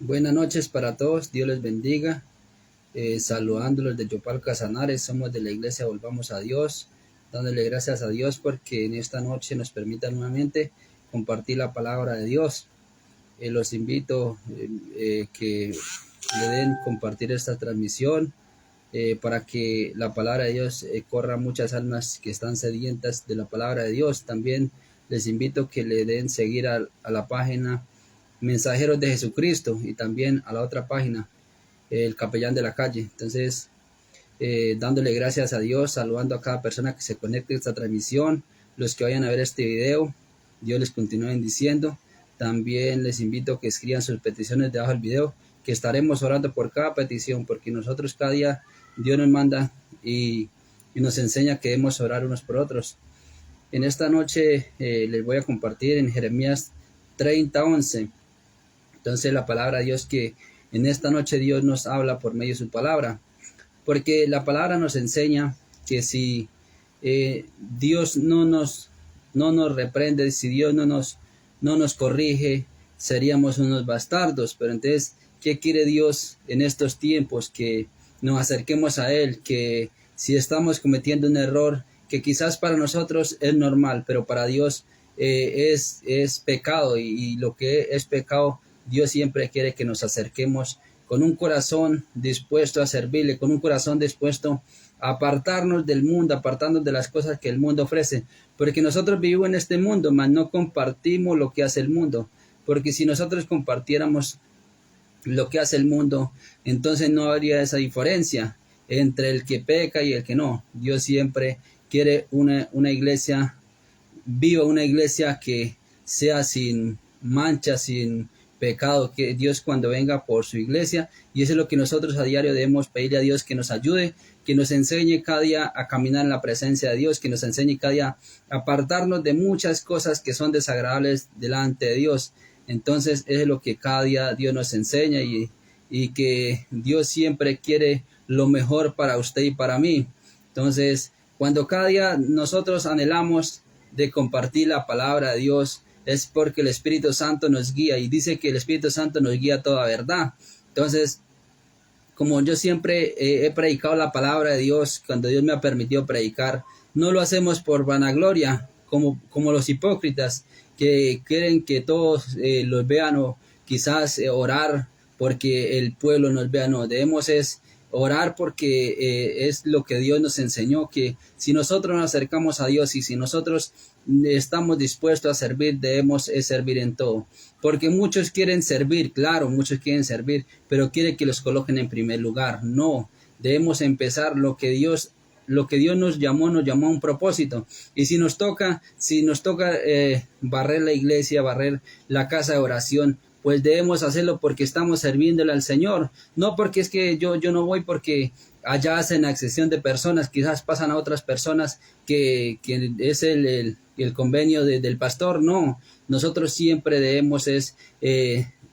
Buenas noches para todos, Dios les bendiga. Saludándolos de Yopal Casanares, somos de la iglesia Volvamos a Dios, dándole gracias a Dios porque en esta noche nos permita nuevamente compartir la palabra de Dios. Los invito que le den compartir esta transmisión para que la palabra de Dios corra a muchas almas que están sedientas de la palabra de Dios. También les invito que le den seguir a la página Mensajeros de Jesucristo y también a la otra página, el Capellán de la Calle. Entonces, dándole gracias a Dios, saludando a cada persona que se conecte a esta transmisión, los que vayan a ver este video, Dios les continúe bendiciendo. También les invito a que escriban sus peticiones debajo del video, que estaremos orando por cada petición, porque nosotros cada día Dios nos manda y nos enseña que debemos orar unos por otros. En esta noche les voy a compartir en Jeremías 30:11. Entonces la palabra de Dios, que en esta noche Dios nos habla por medio de su palabra, porque la palabra nos enseña que si Dios no nos reprende, si Dios no nos corrige, seríamos unos bastardos. Pero entonces, ¿qué quiere Dios en estos tiempos? Que nos acerquemos a Él, que si estamos cometiendo un error, que quizás para nosotros es normal, pero para Dios es pecado, y lo que es pecado, Dios siempre quiere que nos acerquemos con un corazón dispuesto a servirle, con un corazón dispuesto a apartarnos del mundo, apartarnos de las cosas que el mundo ofrece, porque nosotros vivimos en este mundo, mas no compartimos lo que hace el mundo, porque si nosotros compartiéramos lo que hace el mundo, entonces no habría esa diferencia entre el que peca y el que no. Dios siempre quiere una iglesia viva, una iglesia que sea sin mancha, sin pecado, que Dios cuando venga por su iglesia, y eso es lo que nosotros a diario debemos pedirle a Dios, que nos ayude, que nos enseñe cada día a caminar en la presencia de Dios, que nos enseñe cada día a apartarnos de muchas cosas que son desagradables delante de Dios. Entonces es lo que cada día Dios nos enseña, y que Dios siempre quiere lo mejor para usted y para mí. Entonces, cuando cada día nosotros anhelamos de compartir la palabra de Dios, es porque el Espíritu Santo nos guía, y dice que el Espíritu Santo nos guía a toda verdad. Entonces, como yo siempre he predicado la palabra de Dios, cuando Dios me ha permitido predicar, no lo hacemos por vanagloria, como los hipócritas, que quieren que todos los vean, o quizás orar porque el pueblo nos vea. No, debemos es orar porque es lo que Dios nos enseñó, que si nosotros nos acercamos a Dios y si nosotros estamos dispuestos a servir, debemos servir en todo. Porque muchos quieren servir, claro, muchos quieren servir, pero quieren que los coloquen en primer lugar. No, debemos empezar lo que Dios nos llamó a un propósito. Y si nos toca barrer la iglesia, barrer la casa de oración, pues debemos hacerlo porque estamos sirviéndole al Señor, no porque es que yo no voy porque allá hacen accesión de personas, quizás pasan a otras personas que es el convenio del pastor. No, nosotros siempre debemos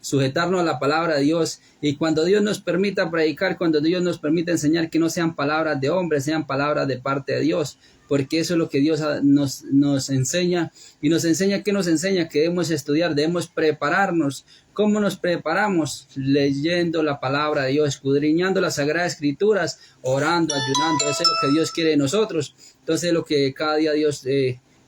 sujetarnos a la palabra de Dios, y cuando Dios nos permita predicar, cuando Dios nos permita enseñar, que no sean palabras de hombres, sean palabras de parte de Dios, porque eso es lo que Dios nos enseña, y nos enseña, que debemos estudiar, debemos prepararnos. ¿Cómo nos preparamos? Leyendo la palabra de Dios, escudriñando las sagradas escrituras, orando, ayunando. Eso es lo que Dios quiere de nosotros. Entonces, lo que cada día Dios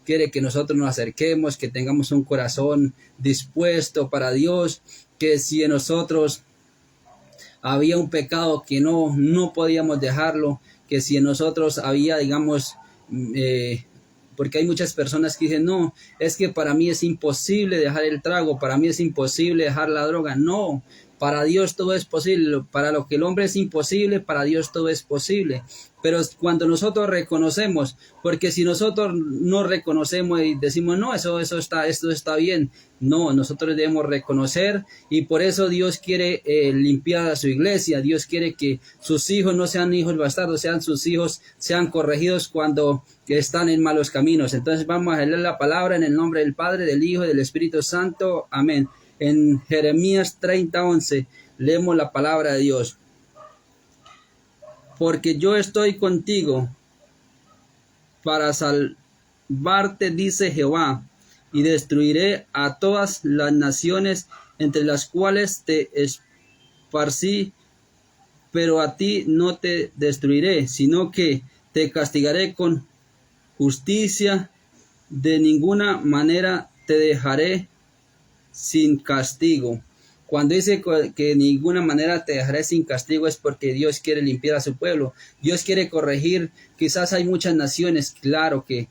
quiere, que nosotros nos acerquemos, que tengamos un corazón dispuesto para Dios, que si en nosotros había un pecado que no podíamos dejarlo, que si en nosotros había, digamos, porque hay muchas personas que dicen, no, es que para mí es imposible dejar el trago, para mí es imposible dejar la droga. No, para Dios todo es posible. Para lo que el hombre es imposible, para Dios todo es posible. Pero cuando nosotros reconocemos, porque si nosotros no reconocemos y decimos, no, esto está bien, no, nosotros debemos reconocer, y por eso Dios quiere limpiar a su iglesia. Dios quiere que sus hijos no sean hijos bastardos, sus hijos sean corregidos cuando están en malos caminos. Entonces vamos a leer la palabra en el nombre del Padre, del Hijo y del Espíritu Santo. Amén. En Jeremías 30:11 leemos la palabra de Dios. Porque yo estoy contigo para salvarte, dice Jehová, y destruiré a todas las naciones entre las cuales te esparcí, pero a ti no te destruiré, sino que te castigaré con justicia. De ninguna manera te dejaré sin castigo. Cuando dice que de ninguna manera te dejaré sin castigo, es porque Dios quiere limpiar a su pueblo. Dios quiere corregir. Quizás hay muchas naciones, claro, que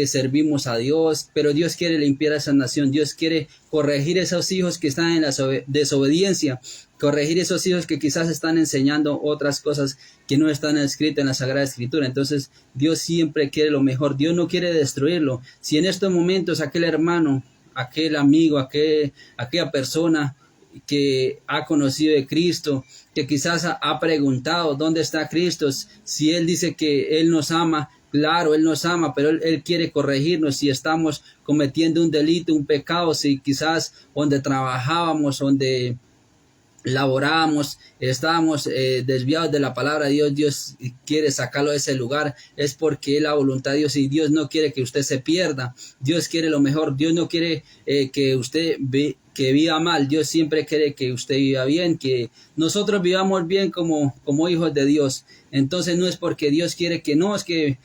servimos a Dios, pero Dios quiere limpiar a esa nación. Dios quiere corregir a esos hijos que están en la desobediencia, corregir esos hijos que quizás están enseñando otras cosas que no están escritas en la Sagrada Escritura. Entonces Dios siempre quiere lo mejor. Dios no quiere destruirlo. Si en estos momentos aquel hermano, aquel amigo, aquella persona que ha conocido de Cristo, que quizás ha preguntado dónde está Cristo, si Él dice que Él nos ama, claro, Él nos ama, pero Él quiere corregirnos si estamos cometiendo un delito, un pecado, si quizás donde trabajábamos, donde laboramos, estábamos desviados de la palabra de Dios. Dios quiere sacarlo de ese lugar, es porque es la voluntad de Dios, y Dios no quiere que usted se pierda. Dios quiere lo mejor. Dios no quiere que usted que viva mal. Dios siempre quiere que usted viva bien, que nosotros vivamos bien como hijos de Dios. Entonces no es porque Dios quiere que no, es que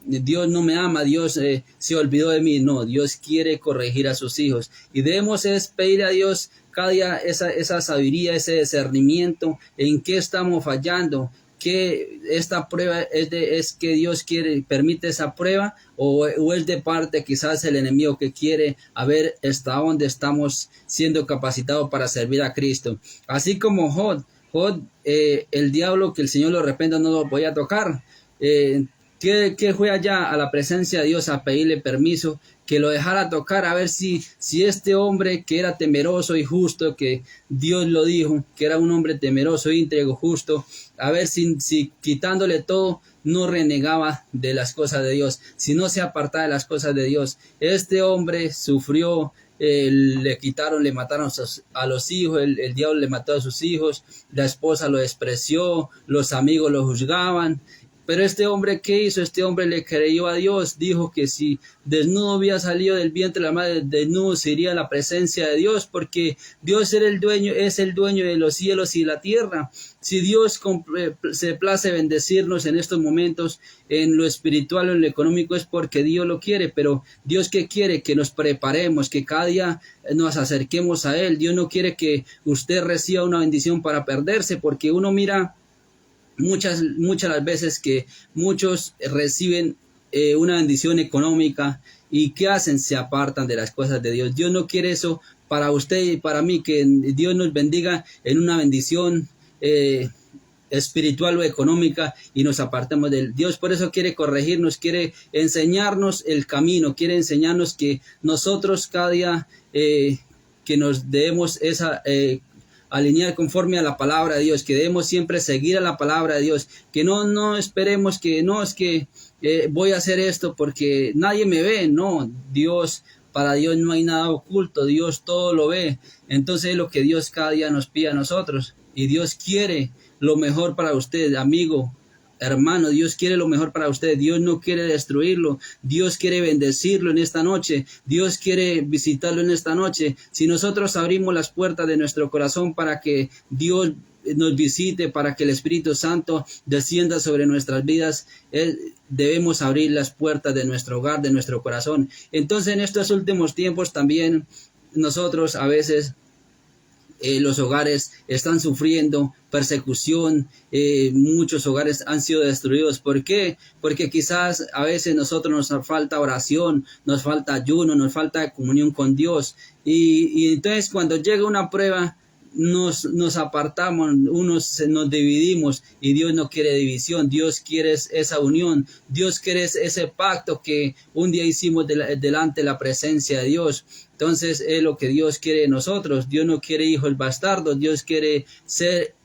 Dios no me ama, Dios se olvidó de mí. No, Dios quiere corregir a sus hijos, y debemos es pedir a Dios cada día esa sabiduría, ese discernimiento en qué estamos fallando, que esta prueba es que Dios permite esa prueba, o es de parte quizás el enemigo que quiere a ver hasta dónde estamos siendo capacitados para servir a Cristo. Así como Job, el diablo, que el Señor lo reprenda, no lo podía tocar. Que fue allá a la presencia de Dios a pedirle permiso, que lo dejara tocar, a ver si este hombre que era temeroso y justo, que Dios lo dijo, que era un hombre temeroso, íntegro, justo, a ver si quitándole todo no renegaba de las cosas de Dios, si no se apartaba de las cosas de Dios. Este hombre sufrió, le mataron a los hijos, el diablo le mató a sus hijos, la esposa lo despreció, los amigos lo juzgaban. Pero este hombre, ¿qué hizo? Este hombre le creyó a Dios, dijo que si desnudo había salido del vientre de la madre, desnudo se iría a la presencia de Dios, porque Dios es el dueño de los cielos y la tierra. Si Dios se place bendecirnos en estos momentos, en lo espiritual o en lo económico, es porque Dios lo quiere. Pero Dios, ¿qué quiere? Que nos preparemos, que cada día nos acerquemos a Él. Dios no quiere que usted reciba una bendición para perderse, porque uno mira muchas las veces que muchos reciben una bendición económica, y ¿qué hacen? Se apartan de las cosas de Dios. Dios no quiere eso para usted y para mí, que Dios nos bendiga en una bendición espiritual o económica y nos apartemos de Él. Dios por eso quiere corregirnos, quiere enseñarnos el camino, quiere enseñarnos que nosotros cada día que nos debemos alinear conforme a la palabra de Dios, que debemos siempre seguir a la palabra de Dios, que no esperemos que no es que voy a hacer esto porque nadie me ve. No, para Dios no hay nada oculto, Dios todo lo ve. Entonces es lo que Dios cada día nos pide a nosotros, y Dios quiere lo mejor para usted, amigo, hermano. Dios quiere lo mejor para usted. Dios no quiere destruirlo. Dios quiere bendecirlo en esta noche. Dios quiere visitarlo en esta noche. Si nosotros abrimos las puertas de nuestro corazón para que Dios nos visite, para que el Espíritu Santo descienda sobre nuestras vidas, debemos abrir las puertas de nuestro hogar, de nuestro corazón. Entonces, en estos últimos tiempos también nosotros a veces los hogares están sufriendo persecución, muchos hogares han sido destruidos. ¿Por qué? Porque quizás a veces nosotros nos falta oración, nos falta ayuno, nos falta comunión con Dios, y entonces cuando llega una prueba nos apartamos, nos dividimos, y Dios no quiere división. Dios quiere esa unión, Dios quiere ese pacto que un día hicimos delante de la presencia de Dios. Entonces es lo que Dios quiere de nosotros. Dios no quiere hijos bastardos, Dios quiere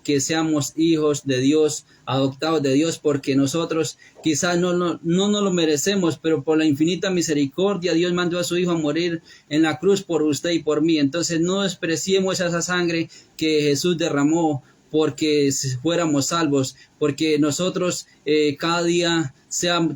que seamos hijos de Dios, adoptados de Dios, porque nosotros quizás no lo merecemos, pero por la infinita misericordia Dios mandó a su Hijo a morir en la cruz por usted y por mí. Entonces no despreciemos esa sangre que Jesús derramó porque fuéramos salvos, porque nosotros cada día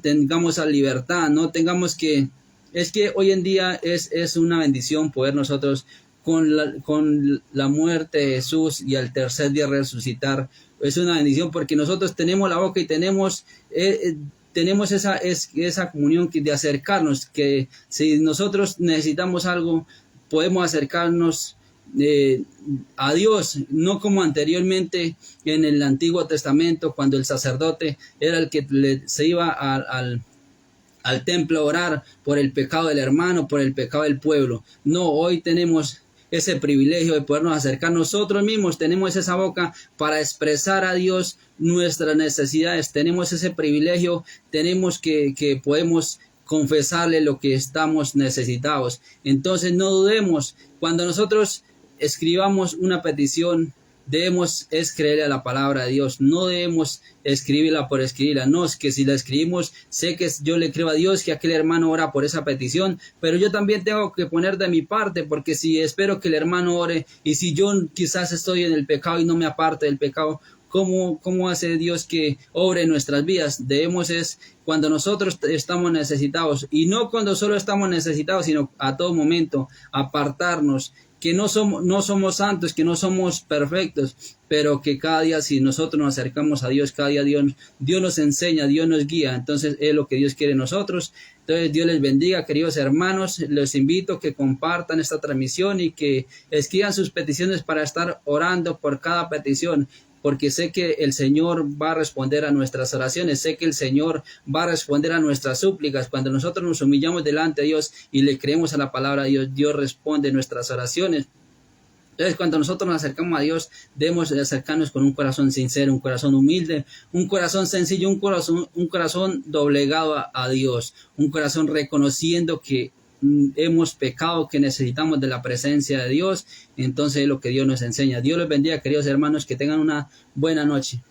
tengamos la libertad, no tengamos que... Es que hoy en día es una bendición poder nosotros con la muerte de Jesús y al tercer día resucitar. Es una bendición porque nosotros tenemos la boca y tenemos esa comunión de acercarnos, que si nosotros necesitamos algo, podemos acercarnos a Dios, no como anteriormente en el Antiguo Testamento, cuando el sacerdote era el que se iba al templo a orar por el pecado del hermano, por el pecado del pueblo. No, hoy tenemos ese privilegio de podernos acercar nosotros mismos, tenemos esa boca para expresar a Dios nuestras necesidades, tenemos ese privilegio, tenemos que podemos confesarle lo que estamos necesitados. Entonces no dudemos, cuando nosotros escribamos una petición, debemos es creerle a la palabra de Dios, no debemos escribirla por escribirla, no, es que si la escribimos, sé que yo le creo a Dios que aquel hermano ora por esa petición, pero yo también tengo que poner de mi parte, porque si espero que el hermano ore, y si yo quizás estoy en el pecado y no me aparte del pecado, ¿cómo hace Dios que obre en nuestras vidas? Debemos es cuando nosotros estamos necesitados, y no cuando solo estamos necesitados, sino a todo momento, apartarnos, que no somos santos, que no somos perfectos, pero que cada día si nosotros nos acercamos a Dios, cada día Dios nos enseña, Dios nos guía, entonces es lo que Dios quiere en nosotros. Entonces Dios les bendiga, queridos hermanos, les invito a que compartan esta transmisión y que escriban sus peticiones para estar orando por cada petición, porque sé que el Señor va a responder a nuestras oraciones, sé que el Señor va a responder a nuestras súplicas. Cuando nosotros nos humillamos delante de Dios y le creemos a la palabra de Dios, Dios responde nuestras oraciones. Entonces, cuando nosotros nos acercamos a Dios, debemos acercarnos con un corazón sincero, un corazón humilde, un corazón sencillo, un corazón doblegado a Dios, un corazón reconociendo que hemos pecado, que necesitamos de la presencia de Dios. Entonces es lo que Dios nos enseña. Dios les bendiga, queridos hermanos, que tengan una buena noche.